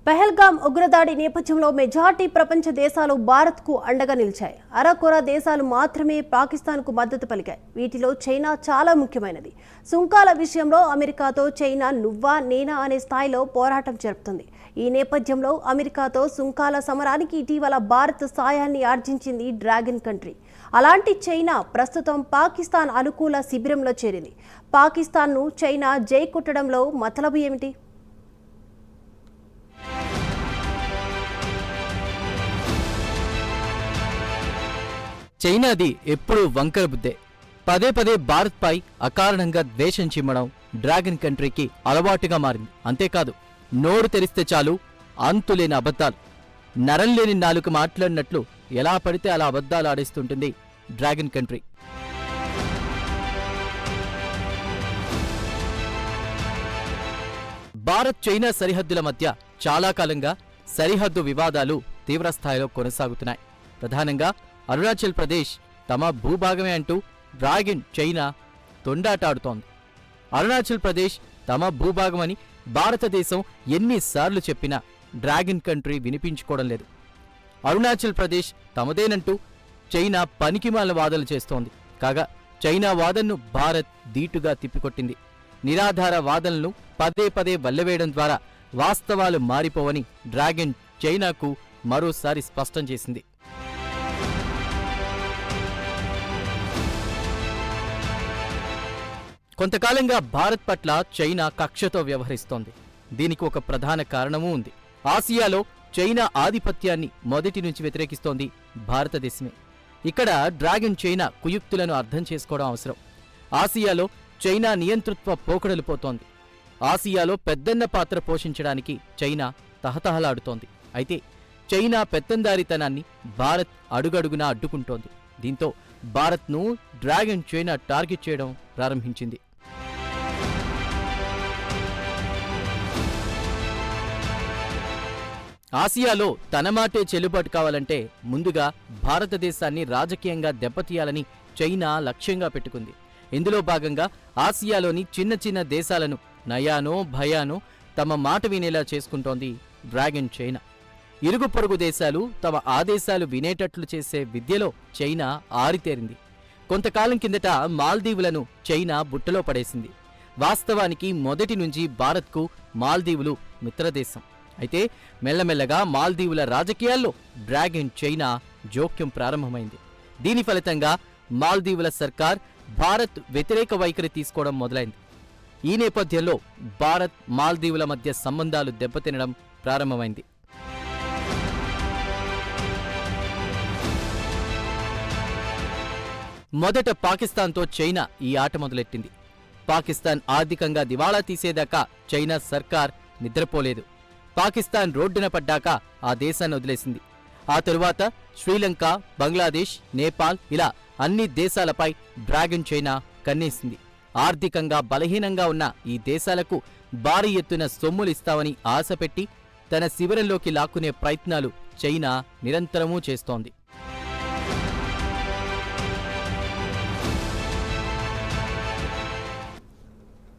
పహల్గామ్ ఉగ్రదాడి నేపథ్యంలో మెజార్టీ ప్రపంచ దేశాలు భారత్కు అండగా నిలిచాయి. అరకొర దేశాలు మాత్రమే పాకిస్తాన్కు మద్దతు పలికాయి. వీటిలో చైనా చాలా ముఖ్యమైనది. సుంకాల విషయంలో అమెరికాతో చైనా నువ్వా నేనా అనే స్థాయిలో పోరాటం జరుపుతుంది. ఈ నేపథ్యంలో అమెరికాతో సుంకాల సమరానికి ఇటీవల భారత్ సాయాన్ని ఆర్జించింది డ్రాగన్ కంట్రీ. అలాంటి చైనా ప్రస్తుతం పాకిస్తాన్ అనుకూల శిబిరంలో చేరింది. పాకిస్తాన్ను చైనా జై కొట్టడంలో మతలబు ఏమిటి? చైనాది ఎప్పుడూ వంకర బుద్దే. పదే పదే భారత్పై అకారణంగా ద్వేషం చిమ్మడం డ్రాగన్ కంట్రీకి అలవాటుగా మారింది. అంతేకాదు, నోరు తెరిస్తే చాలు అంతులేని అబద్ధాలు. నరం లేని నాలుక మాట్లాడినట్లు ఎలా పడితే అలా అబద్ధాలు ఆడేస్తుంటుంది డ్రాగన్ కంట్రీ. భారత్ చైనా సరిహద్దుల మధ్య చాలా కాలంగా సరిహద్దు వివాదాలు తీవ్రస్థాయిలో కొనసాగుతున్నాయి. ప్రధానంగా అరుణాచల్ ప్రదేశ్ తమ భూభాగమే అంటూ డ్రాగన్ చైనా తొండాటాడుతోంది. అరుణాచల్ ప్రదేశ్ తమ భూభాగమని భారతదేశం ఎన్నిసార్లు చెప్పినా డ్రాగన్ కంట్రీ వినిపించుకోవడం లేదు. అరుణాచల్ ప్రదేశ్ తమదేనంటూ చైనా పనికిమాలిన వాదనలు చేస్తోంది. కాగా చైనా వాదనను భారత్ ధీటుగా తిప్పికొట్టింది. నిరాధార వాదనలను పదే పదే వల్లవేయడం ద్వారా వాస్తవాలు మారిపోవని డ్రాగన్ చైనాకు మరోసారి స్పష్టం చేసింది. కొంతకాలంగా భారత్ పట్ల చైనా కక్షతో వ్యవహరిస్తోంది. దీనికి ఒక ప్రధాన కారణమూ ఉంది. ఆసియాలో చైనా ఆధిపత్యాన్ని మొదటి నుంచి వ్యతిరేకిస్తోంది భారతదేశమే. ఇక్కడ డ్రాగన్ చైనా కుయుక్తులను అర్థం చేసుకోవడం అవసరం. ఆసియాలో చైనా నియంతృత్వ పోకడలు పోతోంది. ఆసియాలో పెద్దన్న పాత్ర పోషించడానికి చైనా తహతహలాడుతోంది. అయితే చైనా పెత్తందారితనాన్ని భారత్ అడుగడుగునా అడ్డుకుంటోంది. దీంతో భారత్ను డ్రాగన్ చైనా టార్గెట్ చేయడం ప్రారంభించింది. ఆసియాలో తన మాటే చెల్లుబాటు కావాలంటే ముందుగా భారతదేశాన్ని రాజకీయంగా దెబ్బతీయాలని చైనా లక్ష్యంగా పెట్టుకుంది. ఇందులో భాగంగా ఆసియాలోని చిన్న చిన్న దేశాలను నయానో భయానో తమ మాట వినేలా చేసుకుంటోంది డ్రాగన్ చైనా. ఇరుగు పొరుగు దేశాలు తమ ఆదేశాలు వినేటట్లు చేసే విద్యలో చైనా ఆరితేరింది. కొంతకాలం కిందట మాల్దీవులను చైనా బుట్టలో పడేసింది. వాస్తవానికి మొదటి నుంచి భారత్కు మాల్దీవులు మిత్రదేశం. అయితే మెల్లమెల్లగా మాల్దీవుల రాజకీయాల్లో డ్రాగన్ చైనా జోక్యం ప్రారంభమైంది. దీని ఫలితంగా మాల్దీవుల సర్కార్ భారత్ వ్యతిరేక వైఖరి తీసుకోవడం మొదలైంది. ఈ నేపథ్యంలో భారత్ మాల్దీవుల మధ్య సంబంధాలు దెబ్బతినడం ప్రారంభమైంది. మొదట పాకిస్తాన్తో చైనా ఈ ఆట మొదలెట్టింది. పాకిస్తాన్ ఆర్థికంగా దివాళా తీసేదాకా చైనా సర్కార్ నిద్రపోలేదు. పాకిస్తాన్ రోడ్డున పడ్డాక ఆ దేశాన్ని వదిలేసింది. ఆ తరువాత శ్రీలంక, బంగ్లాదేశ్, నేపాల్ ఇలా అన్ని దేశాలపై డ్రాగన్ చైనా కన్నేసింది. ఆర్థికంగా బలహీనంగా ఉన్న ఈ దేశాలకు భారీ ఎత్తున సొమ్ములిస్తామని ఆశపెట్టి తన శిబిరంలోకి లాక్కునే ప్రయత్నాలు చైనా నిరంతరమూ చేస్తోంది.